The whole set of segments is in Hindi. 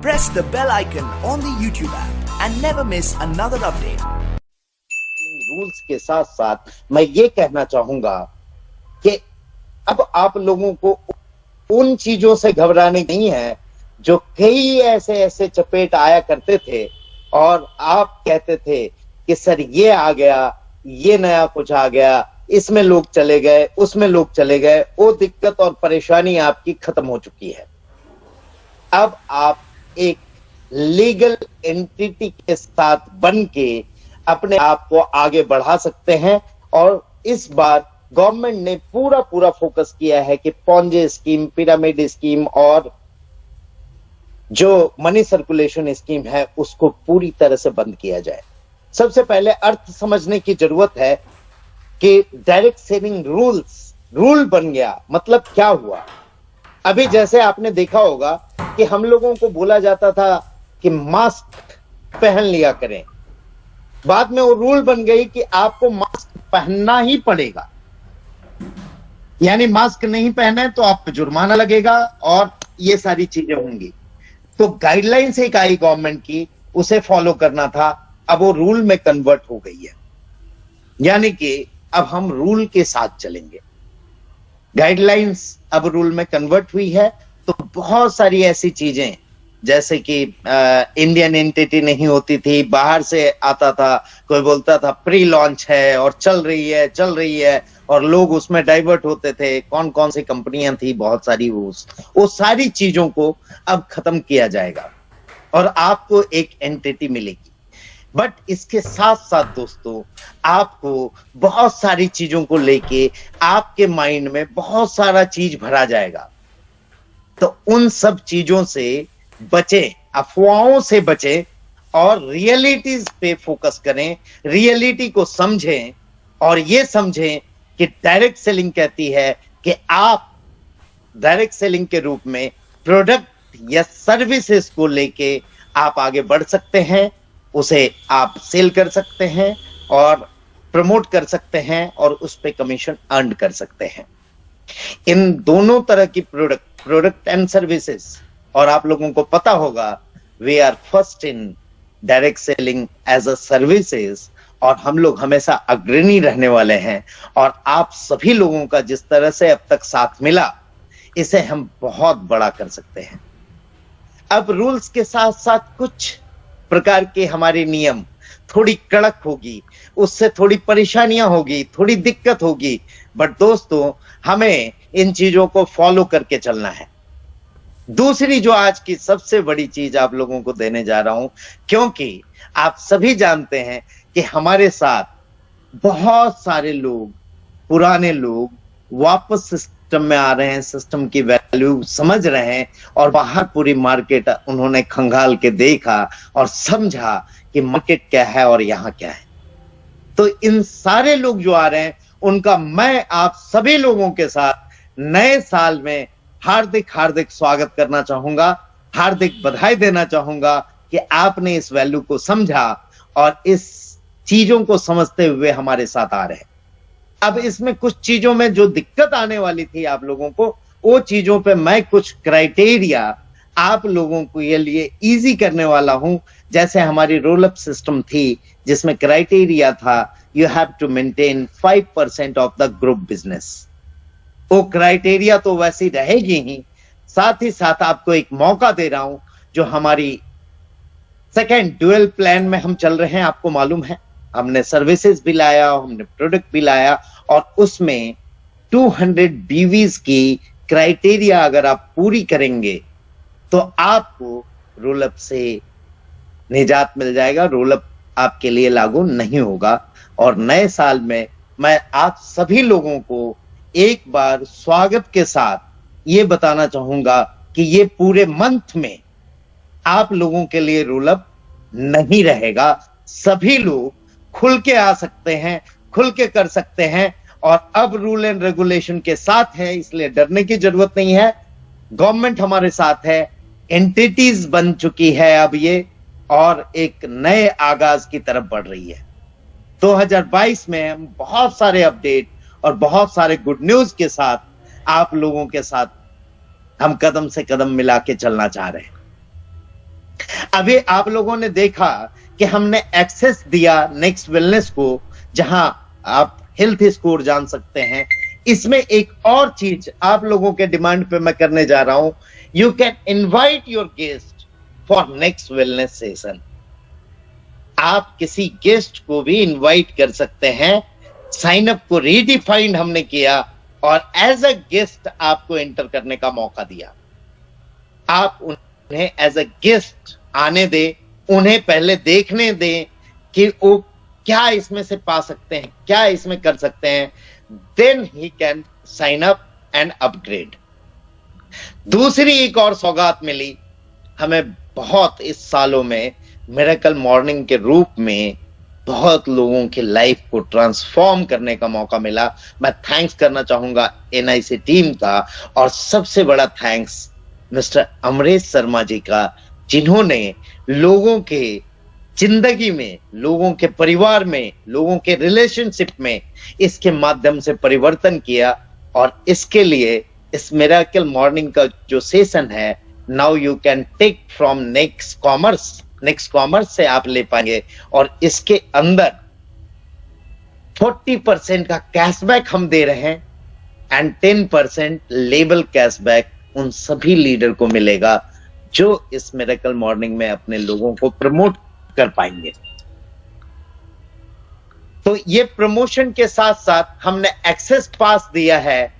press the bell icon on the YouTube app and never miss another update. Rules के साथ साथ मैं ये कहना चाहूंगा कि अब आप लोगों को उन चीजों से घबराने नहीं है जो कई ऐसे चपेट आया करते थे और आप कहते थे कि सर ये आ गया, ये नया कुछ आ गया, इसमें लोग चले गए, उसमें लोग चले गए। वो दिक्कत और परेशानी आपकी खत्म हो चुकी है। अब आप एक लीगल एंटिटी के साथ बन के अपने आप को आगे बढ़ा सकते हैं। और इस बार गवर्नमेंट ने पूरा फोकस किया है कि पॉन्जी स्कीम, पिरामिड स्कीम और जो मनी सर्कुलेशन स्कीम है उसको पूरी तरह से बंद किया जाए। सबसे पहले अर्थ समझने की जरूरत है कि डायरेक्ट सेलिंग रूल बन गया, मतलब क्या हुआ। अभी जैसे आपने देखा होगा कि हम लोगों को बोला जाता था कि मास्क पहन लिया करें, बाद में वो रूल बन गई कि आपको मास्क पहनना ही पड़ेगा, यानी मास्क नहीं पहने तो आप पे जुर्माना लगेगा और ये सारी चीजें होंगी। तो गाइडलाइंस एक आई गवर्नमेंट की, उसे फॉलो करना था, अब वो रूल में कन्वर्ट हो गई है, यानी कि अब हम रूल के साथ चलेंगे। गाइडलाइंस अब रूल में कन्वर्ट हुई है। तो बहुत सारी ऐसी चीजें जैसे कि इंडियन एंटिटी नहीं होती थी, बाहर से आता था, कोई बोलता था प्री लॉन्च है और चल रही है और लोग उसमें डाइवर्ट होते थे। कौन कौन सी कंपनियां थी, बहुत सारी, वो सारी चीजों को अब खत्म किया जाएगा और आपको एक एंटिटी मिलेगी। बट इसके साथ साथ दोस्तों आपको बहुत सारी चीजों को लेके आपके माइंड में बहुत सारा चीज भरा जाएगा। तो उन सब चीजों से बचें, अफवाहों से बचें और रियलिटीज पे फोकस करें, रियलिटी को समझें और ये समझें कि डायरेक्ट सेलिंग कहती है कि आप डायरेक्ट सेलिंग के रूप में प्रोडक्ट या सर्विसेज को लेके आप आगे बढ़ सकते हैं, उसे आप सेल कर सकते हैं और प्रमोट कर सकते हैं और उस पे कमीशन अर्न कर सकते हैं। इन दोनों तरह की प्रोडक्ट एंड सर्विसेज, और आप लोगों को पता होगा we are first in direct selling as a services और हम लोग हमेशा अग्रणी रहने वाले हैं। और आप सभी लोगों का जिस तरह से अब तक साथ मिला, इसे हम बहुत बड़ा कर सकते हैं। अब रूल्स के साथ साथ कुछ प्रकार के हमारे नियम थोड़ी कड़क होगी, उससे थोड़ी परेशानियां होगी, थोड़ी दिक्कत होगी, बट दोस्तों हमें इन चीजों को फॉलो करके चलना है। दूसरी जो आज की सबसे बड़ी चीज आप लोगों को देने जा रहा हूं, क्योंकि आप सभी जानते हैं कि हमारे साथ बहुत सारे लोग, पुराने लोग वापस सिस्टम में आ रहे हैं, सिस्टम की वैल्यू समझ रहे हैं और बाहर पूरी मार्केट उन्होंने खंगाल के देखा और समझा कि मार्केट क्या है और यहां क्या है। तो इन सारे लोग जो आ रहे हैं उनका मैं आप सभी लोगों के साथ नए साल में हार्दिक स्वागत करना चाहूंगा, हार्दिक बधाई देना चाहूंगा कि आपने इस वैल्यू को समझा और इस चीजों को समझते हुए हमारे साथ आ रहे हैं। अब इसमें कुछ चीजों में जो दिक्कत आने वाली थी आप लोगों को, वो चीजों पे मैं कुछ क्राइटेरिया आप लोगों को ये लिए इजी करने वाला हूं। जैसे हमारी रोल अप सिस्टम थी जिसमें क्राइटेरिया था you have to maintain 5% of the group business. वो क्राइटेरिया तो वैसी रहेगी ही, साथ ही साथ आपको एक मौका दे रहा हूं। जो हमारी सेकेंड ड्यूअल प्लान में हम चल रहे हैं, आपको मालूम है हमने सर्विसेज भी लाया, हमने प्रोडक्ट भी लाया और उसमें 200 बीवीज की क्राइटेरिया अगर आप पूरी करेंगे तो आपको रोल अप से निजात मिल जाएगा, रोल अप आपके लिए लागू नहीं होगा। और नए साल में मैं आप सभी लोगों को एक बार स्वागत के साथ ये बताना चाहूंगा कि ये पूरे मंथ में आप लोगों के लिए रोल अप नहीं रहेगा। सभी लोग खुल के आ सकते हैं, खुल के कर सकते हैं और अब रूल एंड रेगुलेशन के साथ है, इसलिए डरने की जरूरत नहीं है। गवर्नमेंट हमारे साथ है, एंटिटीज बन चुकी है अब ये, और एक नए आगाज की तरफ बढ़ रही है। 2022 में हम बहुत सारे अपडेट और बहुत सारे गुड न्यूज के साथ आप लोगों के साथ हम कदम से कदम मिला के चलना चाह रहे हैं। अभी आप लोगों ने देखा कि हमने एक्सेस दिया नेक्स्ट वेलनेस को, जहां आप हेल्थ स्कोर जान सकते हैं। इसमें एक और चीज आप लोगों के डिमांड पे मैं करने जा रहा हूं, you can invite your guest for next wellness session. आप किसी गेस्ट को भी इनवाइट कर सकते हैं। साइन अप को रीडिफाइंड हमने किया और एज अ गेस्ट आपको एंटर करने का मौका दिया। आप उन्हें एज अ गेस्ट आने दे, उन्हें पहले देखने दें कि वो क्या इसमें से पा सकते हैं, क्या इसमें कर सकते हैं, then he can sign up and upgrade. दूसरी एक और सौगात मिली हमें बहुत इस सालों में, मिरेकल मॉर्निंग के रूप में बहुत लोगों की लाइफ को ट्रांसफॉर्म करने का मौका मिला। मैं थैंक्स करना चाहूंगा एनआईसी टीम का, और सबसे बड़ा थैंक्स मिस्टर अमरेश शर्मा जी का, जिन्होंने लोगों के जिंदगी में, लोगों के परिवार में, लोगों के रिलेशनशिप में इसके माध्यम से परिवर्तन किया। और इसके लिए इस मिरेकल मॉर्निंग का जो सेशन है, now you can take from next commerce से आप ले पाएंगे, और इसके अंदर 40% का कैशबैक हम दे रहे हैं एंड 10% लेबल कैशबैक उन सभी लीडर को मिलेगा जो इस मिरेकल मॉर्निंग में अपने लोगों को प्रमोट कर पाएंगे। तो ये प्रमोशन के साथ साथ हमने एक्सेस पास दिया है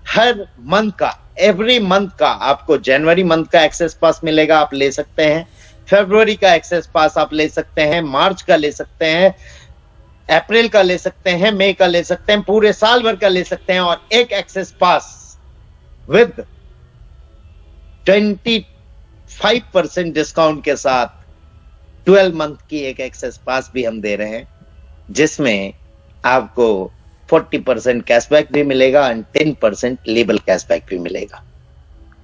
हर मंथ का, एवरी मंथ का। आपको जनवरी मंथ का एक्सेस पास मिलेगा, आप ले सकते हैं। फरवरी का एक्सेस पास आप ले सकते हैं, मार्च का ले सकते हैं, अप्रैल का ले सकते हैं, मई का ले सकते हैं, पूरे साल भर का ले सकते हैं। और एक एक्सेस पास विद 25% डिस्काउंट के साथ 12 मंथ की एक एक्सेस पास भी हम दे रहे हैं, जिसमें आपको 40% कैशबैक भी मिलेगा एंड 10% लेबल कैशबैक भी मिलेगा।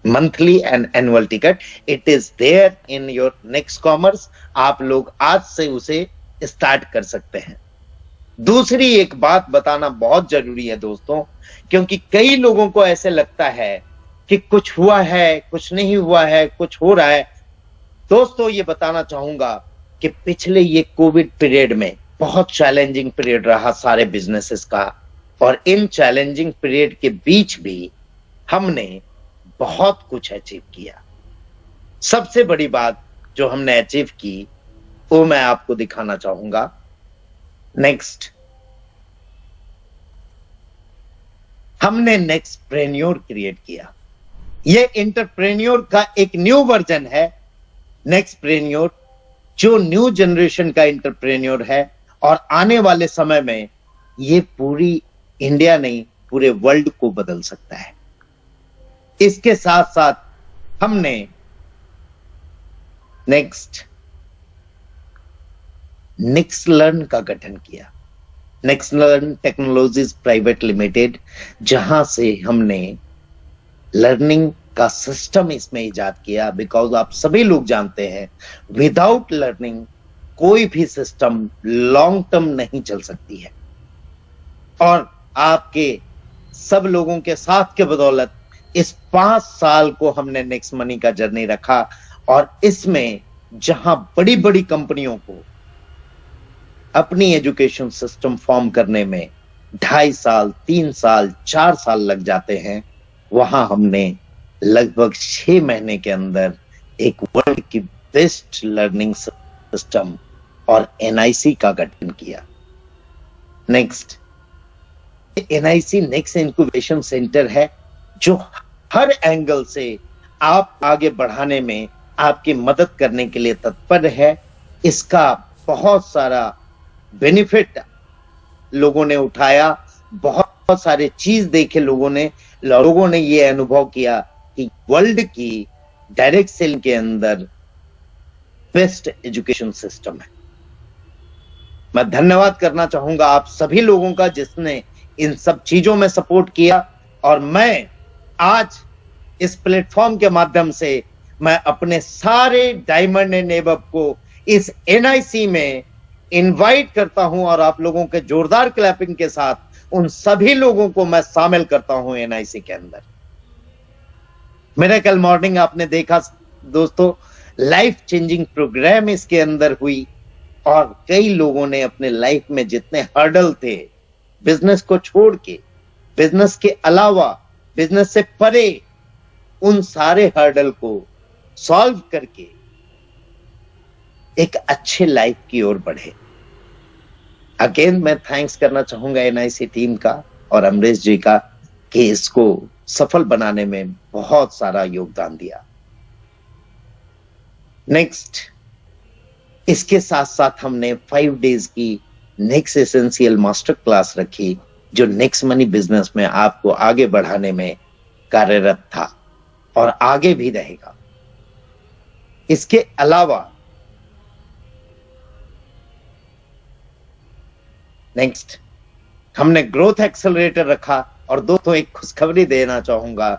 Monthly and annual ticket, it is there in your next commerce. आप लोग आज से उसे स्टार्ट कर सकते हैं। दूसरी एक बात बताना बहुत जरूरी है दोस्तों, क्योंकि कई लोगों को ऐसे लगता है कि कुछ हुआ है, कुछ नहीं हुआ है, कुछ हो रहा है। दोस्तों, ये बताना चाहूंगा कि पिछले ये कोविड पीरियड में बहुत चैलेंजिंग पीरियड रहा सारे बिजनेसेस का, और इन चैलेंजिंग पीरियड के बीच भी हमने बहुत कुछ अचीव किया। सबसे बड़ी बात जो हमने अचीव की वो मैं आपको दिखाना चाहूंगा। नेक्स्ट, हमने नेक्स्टप्रेन्योर क्रिएट किया। ये एंटरप्रेन्योर का एक न्यू वर्जन है। नेक्स्टप्रेन्योर जो न्यू जनरेशन का एंटरप्रेन्योर है, और आने वाले समय में ये पूरी इंडिया नहीं पूरे वर्ल्ड को बदल सकता है। इसके साथ साथ हमने नेक्स्ट लर्न का गठन किया, next learn technologies private limited, जहां से हमने लर्निंग का सिस्टम इसमें इजाद किया। बिकॉज आप सभी लोग जानते हैं, विदाउट लर्निंग कोई भी सिस्टम लॉन्ग टर्म नहीं चल सकती है। और आपके सब लोगों के साथ के बदौलत इस 5 साल को हमने नेक्स्ट मनी का जर्नी रखा, और इसमें जहां बड़ी बड़ी कंपनियों को अपनी एजुकेशन सिस्टम फॉर्म करने में 2.5 साल, 3 साल, 4 साल लग जाते हैं, वहां हमने लगभग 6 महीने के अंदर एक वर्ल्ड की बेस्ट लर्निंग सिस्टम और एनआईसी का गठन किया। Next, NIC next incubation centre है, जो हर एंगल से आप आगे बढ़ाने में आपकी मदद करने के लिए तत्पर है। इसका बहुत सारा बेनिफिट लोगों ने उठाया, बहुत सारे चीज देखे लोगों ने ये अनुभव किया कि वर्ल्ड की डायरेक्ट सेल के अंदर बेस्ट एजुकेशन सिस्टम है। मैं धन्यवाद करना चाहूंगा आप सभी लोगों का जिसने इन सब चीजों में सपोर्ट किया, और मैं आज इस प्लेटफॉर्म के माध्यम से मैं अपने सारे डायमंड एंड एबव को इस एनआईसी में इनवाइट करता हूं, और आप लोगों के जोरदार क्लैपिंग के साथ उन सभी लोगों को मैं शामिल करता हूं एनआईसी के अंदर। मिरेकल मॉर्निंग आपने देखा दोस्तों, लाइफ चेंजिंग प्रोग्राम इसके अंदर हुई और कई लोगों ने अपने लाइफ में जितने हर्डल थे बिजनेस को छोड़ के, बिजनेस के अलावा, बिजनेस से परे, उन सारे हर्डल को सॉल्व करके एक अच्छे लाइफ की ओर बढ़े। अगेन मैं थैंक्स करना चाहूंगा एनआईसी टीम का और अमरीश जी का कि इसको सफल बनाने में बहुत सारा योगदान दिया। नेक्स्ट, इसके साथ साथ हमने 5 डेज की नेक्स्ट एसेंशियल मास्टर क्लास रखी जो नेक्स्ट मनी बिजनेस में आपको आगे बढ़ाने में कार्यरत था और आगे भी रहेगा। इसके अलावा नेक्स्ट हमने ग्रोथ एक्सेलरेटर रखा और दोस्तों एक खुशखबरी देना चाहूंगा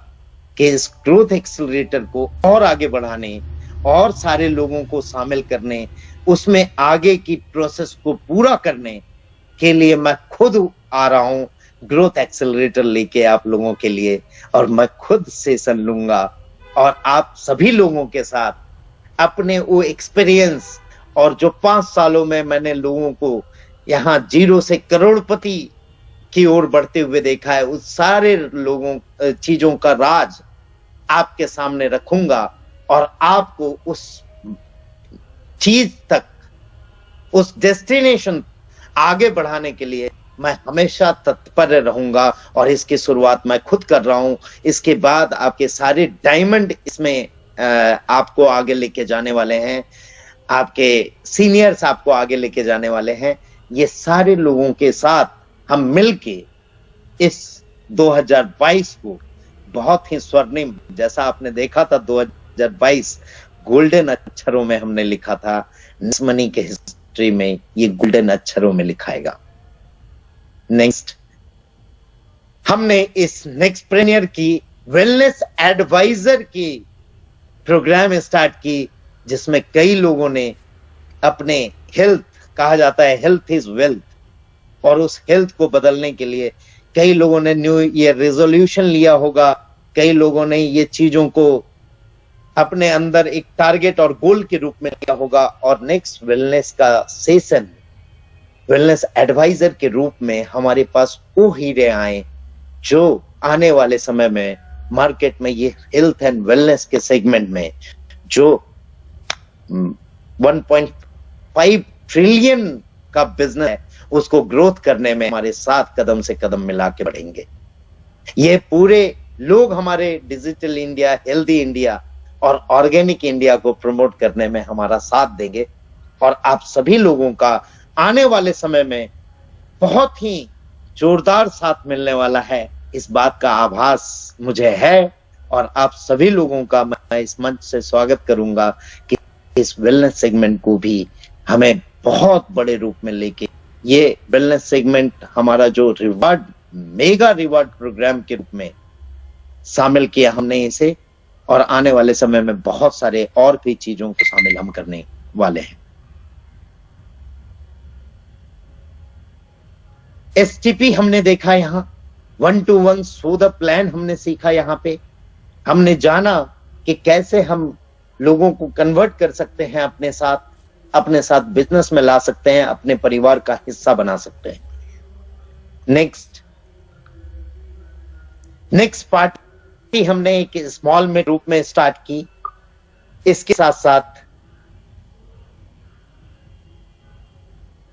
कि इस ग्रोथ एक्सेलरेटर को और आगे बढ़ाने और सारे लोगों को शामिल करने, उसमें आगे की प्रोसेस को पूरा करने के लिए मैं खुद आ रहा हूं ग्रोथ एक्सेलरेटर लेके आप लोगों के लिए, और मैं खुद सेशन लूंगा और आप सभी लोगों के साथ अपने वो एक्सपीरियंस और जो 5 सालों में मैंने लोगों को यहाँ 0 से करोड़पति की ओर बढ़ते हुए देखा है, उस सारे लोगों चीजों का राज आपके सामने रखूंगा और आपको उस चीज तक, उस डेस्टिनेशन आगे बढ़ाने के लिए मैं हमेशा तत्पर रहूंगा। और इसकी शुरुआत मैं खुद कर रहा हूं। इसके बाद आपके सारे डायमंड इसमें आपको आगे लेके जाने वाले हैं, आपके सीनियर्स आपको आगे लेके जाने वाले हैं। ये सारे लोगों के साथ हम मिलके इस 2022 को बहुत ही स्वर्णिम, जैसा आपने देखा था 2022 गोल्डन अक्षरों में हमने लिखा था, नेक्स्ट मनी के हिस्ट्री में ये गोल्डन अक्षरों में लिखाएगा। नेक्स्ट, हमने इस नेक्स्ट प्रेनियर की वेलनेस एडवाइजर की प्रोग्राम स्टार्ट की, जिसमें कई लोगों ने अपने हेल्थ, कहा जाता है हेल्थ इज वेल्थ, और उस हेल्थ को बदलने के लिए कई लोगों ने न्यू ईयर रेजोल्यूशन लिया होगा, कई लोगों ने ये चीजों को अपने अंदर एक टारगेट और गोल के रूप में लिया होगा। और नेक्स्ट वेलनेस का सेशन वेलनेस एडवाइजर के रूप में हमारे पास वो हीरे आए जो आने वाले समय में मार्केट में ये हेल्थ एंड वेलनेस के सेगमेंट में जो 1.5 ट्रिलियन का बिजनेस है उसको ग्रोथ करने में हमारे साथ कदम से कदम मिला के बढ़ेंगे। ये पूरे लोग हमारे डिजिटल इंडिया, हेल्दी इंडिया और ऑर्गेनिक इंडिया को प्रमोट करने में हमारा साथ देंगे। और आप सभी लोगों का आने वाले समय में बहुत ही जोरदार साथ मिलने वाला है, इस बात का आभास मुझे है। और आप सभी लोगों का मैं इस मंच से स्वागत करूंगा कि इस वेलनेस सेगमेंट को भी हमें बहुत बड़े रूप में लेके, ये वेलनेस सेगमेंट हमारा जो रिवार्ड, मेगा रिवार्ड प्रोग्राम के रूप में शामिल किया हमने इसे, और आने वाले समय में बहुत सारे और भी चीजों को शामिल हम करने वाले हैं। एसटीपी हमने देखा, यहाँ 1-to-1 सोदा प्लान हमने सीखा। यहाँ पे हमने जाना कि कैसे हम लोगों को कन्वर्ट कर सकते हैं, अपने साथ बिजनेस में ला सकते हैं, अपने परिवार का हिस्सा बना सकते हैं। नेक्स्ट पार्टी हमने एक स्मॉल में रूप में स्टार्ट की। इसके साथ साथ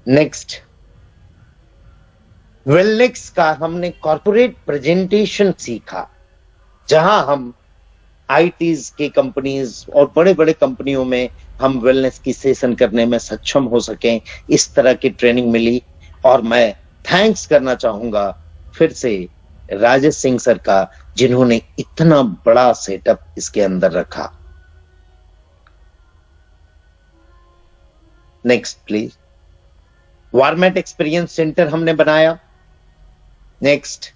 नेक्स्ट वेलनेस का हमने कॉर्पोरेट प्रेजेंटेशन सीखा, जहां हम आईटीज की कंपनीज और बड़े बड़े कंपनियों में हम वेलनेस की सेशन करने में सक्षम हो सकें, इस तरह की ट्रेनिंग मिली। और मैं थैंक्स करना चाहूंगा फिर से राजेश सिंह सर का, जिन्होंने इतना बड़ा सेटअप इसके अंदर रखा। Next please. वारमेट एक्सपीरियंस सेंटर हमने बनाया। नेक्स्ट,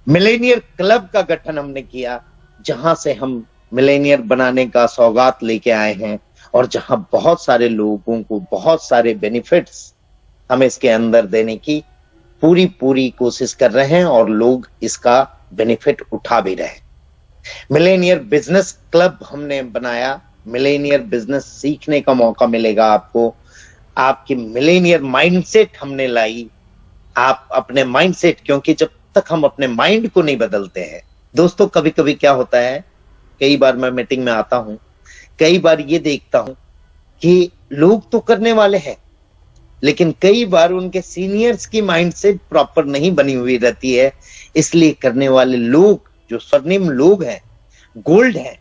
मिलेनियर क्लब का गठन हमने किया, जहां से हम मिलेनियर बनाने का सौगात लेके आए हैं और जहां बहुत सारे लोगों को बहुत सारे बेनिफिट्स हम इसके अंदर देने की पूरी कोशिश कर रहे हैं और लोग इसका बेनिफिट उठा भी रहे हैं। मिलेनियर बिजनेस क्लब हमने बनाया, मिलेनियर बिजनेस सीखने का मौका मिलेगा आपको, आपकी मिलेनियर माइंडसेट हमने लाई, आप अपने माइंडसेट, क्योंकि जब तक हम अपने माइंड को नहीं बदलते हैं दोस्तों, कभी कभी क्या होता है, कई बार मैं मीटिंग में आता हूं, कई बार ये देखता हूं कि लोग तो करने वाले हैं, लेकिन कई बार उनके सीनियर्स की माइंडसेट प्रॉपर नहीं बनी हुई रहती है, इसलिए करने वाले लोग, जो स्वर्णिम लोग हैं, गोल्ड हैं,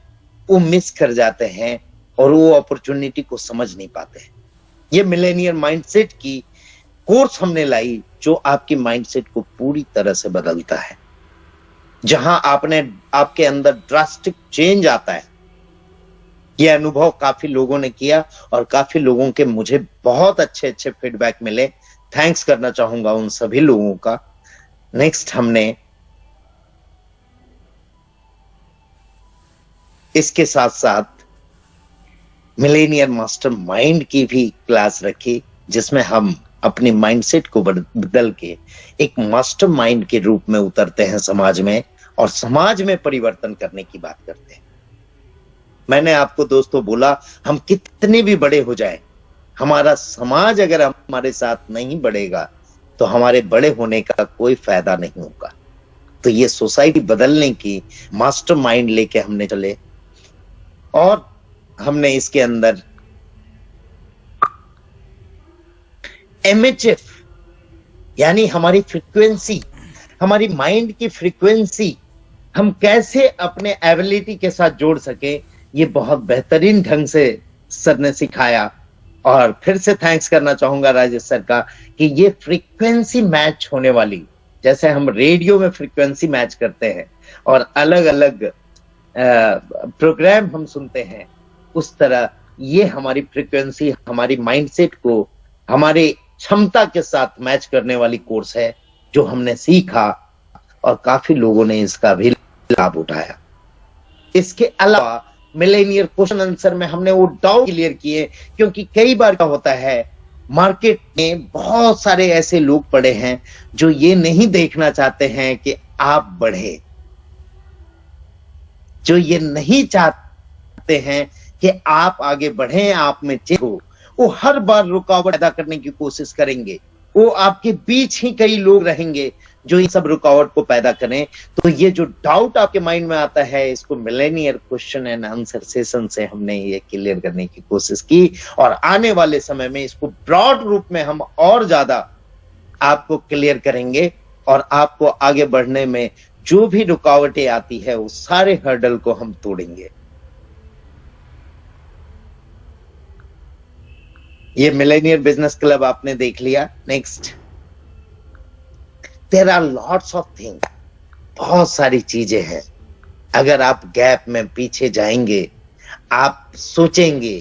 वो मिस कर जाते हैं और वो अपॉर्चुनिटी को समझ नहीं पाते हैं। ये मिलेनियर माइंडसेट की कोर्स हमने लाई, जो आपकी माइंडसेट को पूरी तरह से बदलता है, जहां आपके अंदर ड्रास्टिक चेंज आता है। यह अनुभव काफी लोगों ने किया और काफी लोगों के मुझे बहुत अच्छे अच्छे फीडबैक मिले। थैंक्स करना चाहूंगा उन सभी लोगों का। नेक्स्ट हमने इसके साथ साथ मिलेनियर मास्टर माइंड की भी क्लास रखी, जिसमें हम अपनी माइंडसेट को बदल के एक मास्टर माइंड के रूप में उतरते हैं समाज में, और समाज में परिवर्तन करने की बात करते हैं। मैंने आपको दोस्तों बोला, हम कितने भी बड़े हो जाएं, हमारा समाज अगर हमारे साथ नहीं बढ़ेगा तो हमारे बड़े होने का कोई फायदा नहीं होगा। तो ये सोसाइटी बदलने की मास्टर माइंड लेके हमने चले, और हमने इसके अंदर MHF यानी हमारी फ्रीक्वेंसी, हमारी माइंड की फ्रीक्वेंसी हम कैसे अपने एबिलिटी के साथ जोड़ सके, ये बहुत बेहतरीन ढंग से सर ने सिखाया। और फिर से थैंक्स करना चाहूंगा राजेश सर का, कि ये फ्रीक्वेंसी मैच होने वाली, जैसे हम रेडियो में फ्रीक्वेंसी मैच करते हैं और अलग अलग प्रोग्राम हम सुनते हैं, उस तरह ये हमारी फ्रीक्वेंसी हमारी माइंडसेट को हमारे क्षमता के साथ मैच करने वाली कोर्स है, जो हमने सीखा और काफी लोगों ने इसका भी लाभ उठाया। इसके अलावा मिलेनियर क्वेश्चन आंसर में हमने वो डाउट क्लियर किए, क्योंकि कई बार क्या होता है, मार्केट में बहुत सारे ऐसे लोग पड़े हैं जो ये नहीं देखना चाहते हैं कि आप बढ़े, जो ये नहीं चाहते हैं कि आप आगे बढ़ें, आप में चेंज हो। वो हर बार रुकावट पैदा करने की कोशिश करेंगे। वो आपके बीच ही कई लोग रहेंगे जो ये सब रुकावट को पैदा करें। तो ये जो डाउट आपके माइंड में आता है, इसको Millionaire question and answer session से हमने ये क्लियर करने की कोशिश की, और आने वाले समय में इसको ब्रॉड रूप में हम और ज्यादा आपको क्लियर करेंगे, और आपको आगे बढ़ने में जो भी रुकावटें आती है, वो सारे हर्डल को हम तोड़ेंगे। ये मिलेनियर बिजनेस क्लब आपने देख लिया। Next, there are lots of things, बहुत सारी चीजें हैं। अगर आप गैप में पीछे जाएंगे, आप सोचेंगे,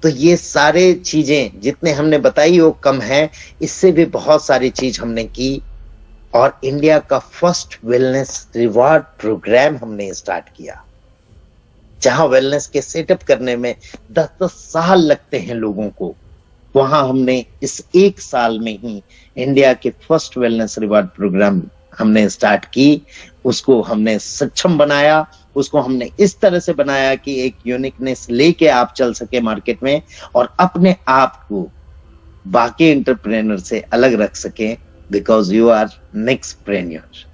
तो ये सारे चीजें जितने हमने बताई वो कम है। इससे भी बहुत सारी चीज हमने की, और इंडिया का फर्स्ट वेलनेस रिवार्ड प्रोग्राम हमने स्टार्ट किया, जहां वेलनेस के सेटअप करने में 10-10 साल लगते हैं लोगों को। वहां हमने इस 1 साल में ही इंडिया के फर्स्ट वेलनेस रिवार्ड प्रोग्राम हमने स्टार्ट की। उसको हमने सक्षम बनाया, उसको हमने इस तरह से बनाया कि एक यूनिकनेस लेके आप चल सके मार्केट में, और अपने आप को बाकी एंटरप्रेन्योर से अलग रख सके, बिकॉज यू आर नेक्स्टप्रेन्योर।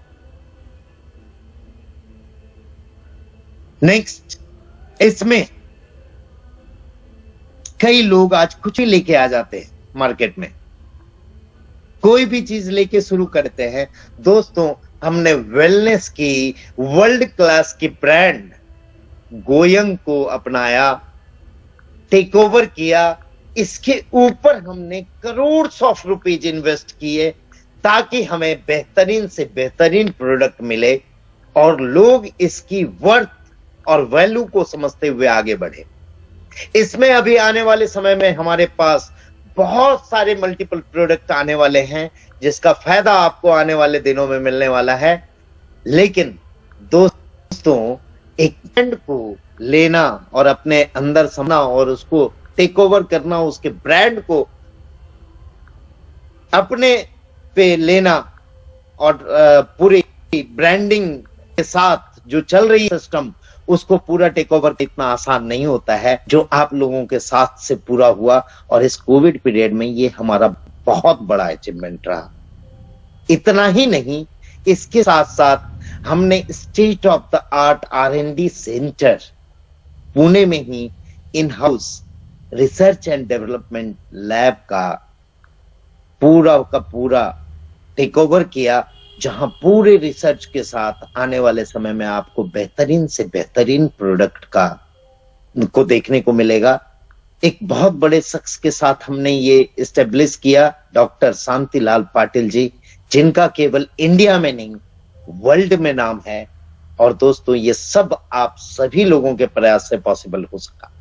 नेक्स्ट, इसमें कई लोग आज कुछ ही लेके आ जाते हैं मार्केट में, कोई भी चीज लेके शुरू करते हैं। दोस्तों, हमने वेलनेस की वर्ल्ड क्लास की ब्रांड गोयंग को अपनाया, टेक ओवर किया। इसके ऊपर हमने करोड़ ऑफ रुपीज इन्वेस्ट किए, ताकि हमें बेहतरीन से बेहतरीन प्रोडक्ट मिले और लोग इसकी वर्थ और वैल्यू को समझते हुए आगे बढ़े। इसमें अभी आने वाले समय में हमारे पास बहुत सारे मल्टीपल प्रोडक्ट आने वाले हैं, जिसका फायदा आपको आने वाले दिनों में मिलने वाला है। लेकिन दोस्तों, एक ब्रांड को लेना और अपने अंदर समझना और उसको टेक ओवर करना, उसके ब्रांड को अपने पे लेना, और पूरी ब्रांडिंग के साथ जो चल रही सिस्टम, उसको पूरा टेक ओवर इतना आसान नहीं होता है जो आप लोगों के साथ से पूरा हुआ। और इस कोविड पीरियड में ये हमारा बहुत बड़ा अचीवमेंट रहा। इतना ही नहीं, इसके साथ साथ हमने state of the art R&D centre Pune में ही in house research and development lab का पूरा टेक ओवर किया, जहां पूरे रिसर्च के साथ आने वाले समय में आपको बेहतरीन से बेहतरीन प्रोडक्ट को देखने को मिलेगा। एक बहुत बड़े शख्स के साथ हमने ये इस्टेब्लिश किया, डॉक्टर शांतिलाल पाटिल जी, जिनका केवल इंडिया में नहीं वर्ल्ड में नाम है। और दोस्तों, ये सब आप सभी लोगों के प्रयास से पॉसिबल हो सका।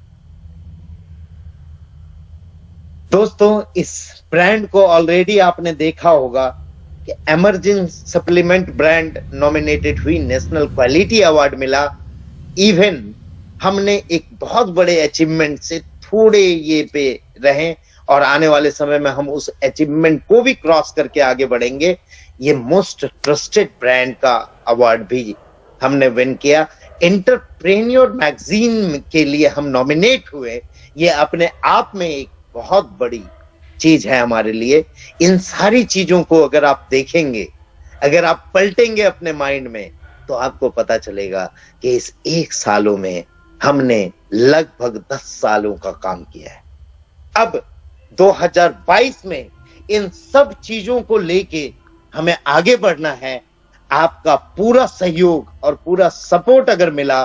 दोस्तों, इस ब्रांड को ऑलरेडी आपने देखा होगा कि एमर्जिंग सप्लीमेंट ब्रांड नॉमिनेटेड हुई, नेशनल क्वालिटी अवार्ड मिला। इवन हमने एक बहुत बड़े अचीवमेंट से थोड़े ये पे रहे और आने वाले समय में हम उस अचीवमेंट को भी क्रॉस करके आगे बढ़ेंगे। ये मोस्ट ट्रस्टेड ब्रांड का अवार्ड भी हमने विन किया। एंटरप्रेन्योर मैगजीन के लिए हम नॉमिनेट हुए। ये अपने आप में एक बहुत बड़ी चीज है हमारे लिए। इन सारी चीजों को अगर आप देखेंगे, अगर आप पलटेंगे अपने माइंड में, तो आपको पता चलेगा कि इस 1 सालों में हमने लगभग 10 सालों का काम किया है। अब 2022 में इन सब चीजों को लेके हमें आगे बढ़ना है। आपका पूरा सहयोग और पूरा सपोर्ट अगर मिला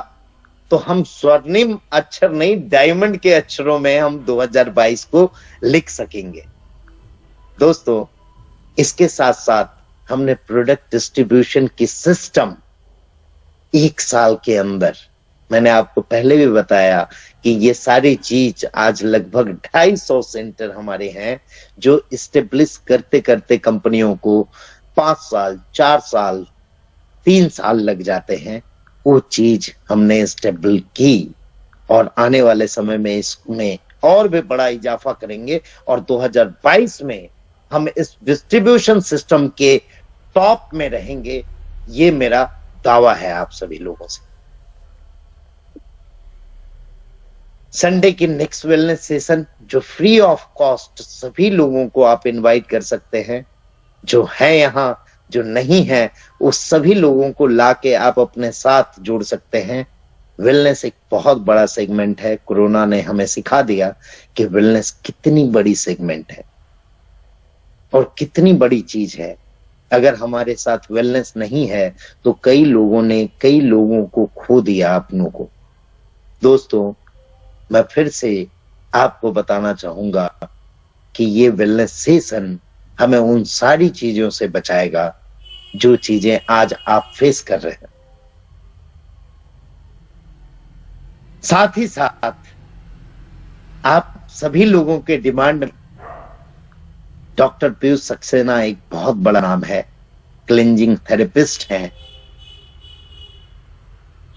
तो हम स्वर्णिम अक्षर नहीं, डायमंड के अक्षरों में हम 2022 को लिख सकेंगे। दोस्तों, इसके साथ साथ हमने प्रोडक्ट डिस्ट्रीब्यूशन की सिस्टम 1 साल के अंदर, मैंने आपको पहले भी बताया कि ये सारी चीज आज लगभग 250 सेंटर हमारे हैं, जो इस्टेब्लिश करते करते कंपनियों को 5 साल, 4 साल, 3 साल लग जाते हैं। वो चीज हमने स्टेबल की और आने वाले समय में इसमें और भी बड़ा इजाफा करेंगे और 2022 में हम इस डिस्ट्रीब्यूशन सिस्टम के टॉप में रहेंगे। ये मेरा दावा है आप सभी लोगों से। संडे की नेक्स्ट वेलनेस सेशन जो फ्री ऑफ कॉस्ट सभी लोगों को आप इनवाइट कर सकते हैं, जो है यहाँ, जो नहीं है, उस सभी लोगों को लाके आप अपने साथ जोड़ सकते हैं। वेलनेस एक बहुत बड़ा सेगमेंट है। कोरोना ने हमें सिखा दिया कि वेलनेस कितनी बड़ी सेगमेंट है और कितनी बड़ी चीज है। अगर हमारे साथ वेलनेस नहीं है तो कई लोगों को खो दिया अपनों को। दोस्तों, मैं फिर से आपको बताना चाहूंगा कि ये वेलनेस सेशन हमें उन सारी चीजों से बचाएगा जो चीजें आज आप फेस कर रहे हैं। साथ ही साथ आप सभी लोगों के डिमांड, डॉक्टर पीयूष सक्सेना एक बहुत बड़ा नाम है, क्लेंजिंग थेरेपिस्ट हैं।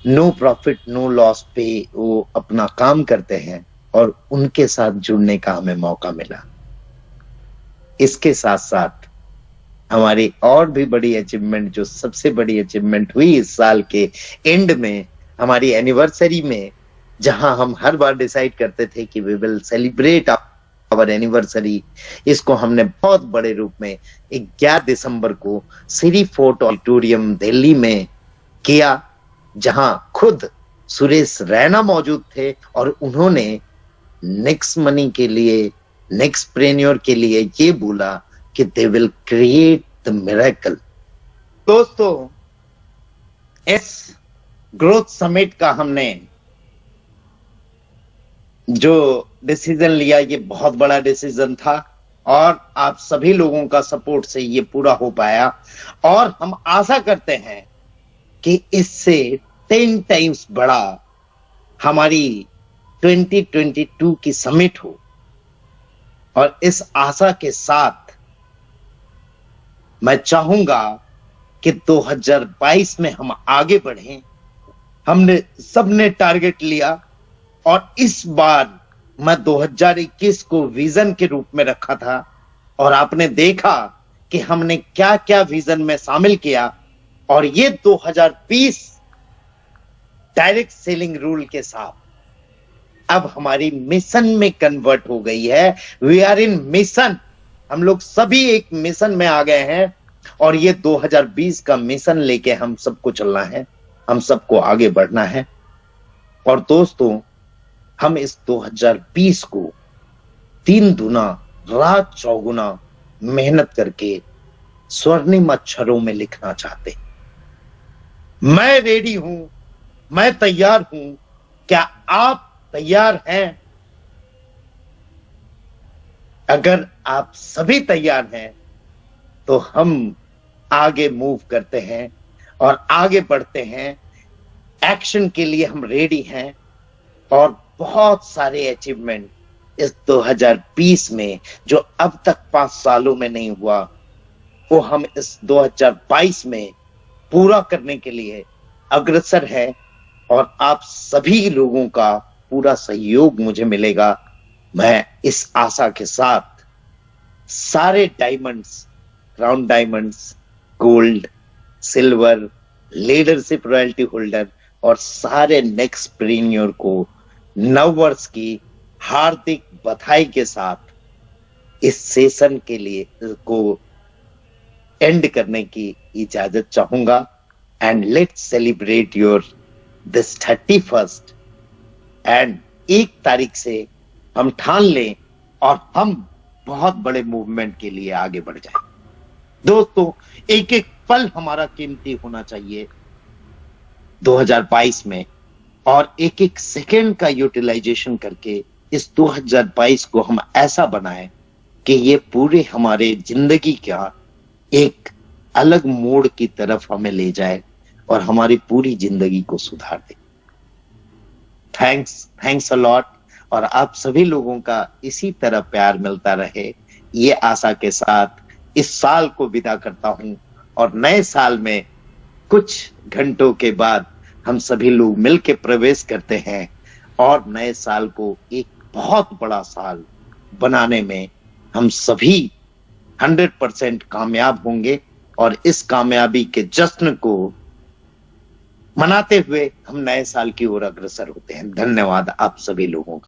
नो प्रॉफिट नो लॉस पे वो अपना काम करते हैं और उनके साथ जुड़ने का हमें मौका मिला। इसके साथ साथ हमारी और भी बड़ी अचीवमेंट, जो सबसे बड़ी अचीवमेंट हुई इस साल के एंड में, हमारी एनिवर्सरी में, जहां हम हर बार डिसाइड करते थे कि we will celebrate our anniversary, इसको हमने बहुत बड़े रूप में 11 दिसंबर को श्री फोर्ट ऑडिटोरियम दिल्ली में किया, जहां खुद सुरेश रैना मौजूद थे और उन्होंने नेक्स्ट मनी के लिए, नेक्स्ट प्रेन्योर के लिए ये बोला कि they will create the miracle. दोस्तों, इस ग्रोथ समिट का हमने जो डिसीजन लिया, ये बहुत बड़ा डिसीजन था और आप सभी लोगों का सपोर्ट से ये पूरा हो पाया और हम आशा करते हैं कि इससे 10 टाइम्स बड़ा हमारी 2022 की समिट हो। और इस आशा के साथ मैं चाहूंगा कि 2022 में हम आगे बढ़ें। हमने सबने टारगेट लिया और इस बार मैं 2021 को विजन के रूप में रखा था और आपने देखा कि हमने क्या क्या विजन में शामिल किया और ये 2020 डायरेक्ट सेलिंग रूल के साथ अब हमारी मिशन में कन्वर्ट हो गई है। वी आर इन मिशन, हम लोग सभी एक मिशन में आ गए हैं और ये 2020 का मिशन लेके हम सबको चलना है, हम सबको आगे बढ़ना है। और दोस्तों, हम इस 2020 को 3 गुना रात 4 गुना मेहनत करके स्वर्णिम अक्षरों में लिखना चाहते। मैं रेडी हूं, मैं तैयार हूं, क्या आप तैयार हैं? अगर आप सभी तैयार हैं तो हम आगे मूव करते हैं और आगे बढ़ते हैं। एक्शन के लिए हम रेडी हैं और बहुत सारे अचीवमेंट इस 2020 में जो अब तक 5 सालों में नहीं हुआ, वो हम इस 2022 में पूरा करने के लिए अग्रसर है। और आप सभी लोगों का पूरा सहयोग मुझे मिलेगा। मैं इस आशा के साथ सारे diamonds, crown diamonds, gold, silver, leadership royalty holder और सारे नेक्स्टप्रेन्योर को नववर्ष की हार्दिक बधाई के साथ इस सेशन के लिए को एंड करने की इजाजत चाहूंगा। And let's celebrate your this 31st and 1 तारीख से हम ठान लें और हम बहुत बड़े मूवमेंट के लिए आगे बढ़ जाएं। दोस्तों, एक एक पल हमारा कीमती होना चाहिए 2022 में और एक एक सेकेंड का यूटिलाइजेशन करके इस 2022 को हम ऐसा बनाएं कि ये पूरे हमारे जिंदगी का एक अलग मोड़ की तरफ हमें ले जाए और हमारी पूरी जिंदगी को सुधार दे। Thanks a lot. और आप सभी लोगों का इसी तरह प्यार मिलता रहे, ये आशा के साथ इस साल को विदा करता हूं। और नए साल में कुछ घंटों के बाद हम सभी लोग मिलकर प्रवेश करते हैं और नए साल को एक बहुत बड़ा साल बनाने में हम सभी 100% कामयाब होंगे। और इस कामयाबी के जश्न को मनाते हुए हम नए साल की ओर अग्रसर होते हैं। धन्यवाद आप सभी लोगों का।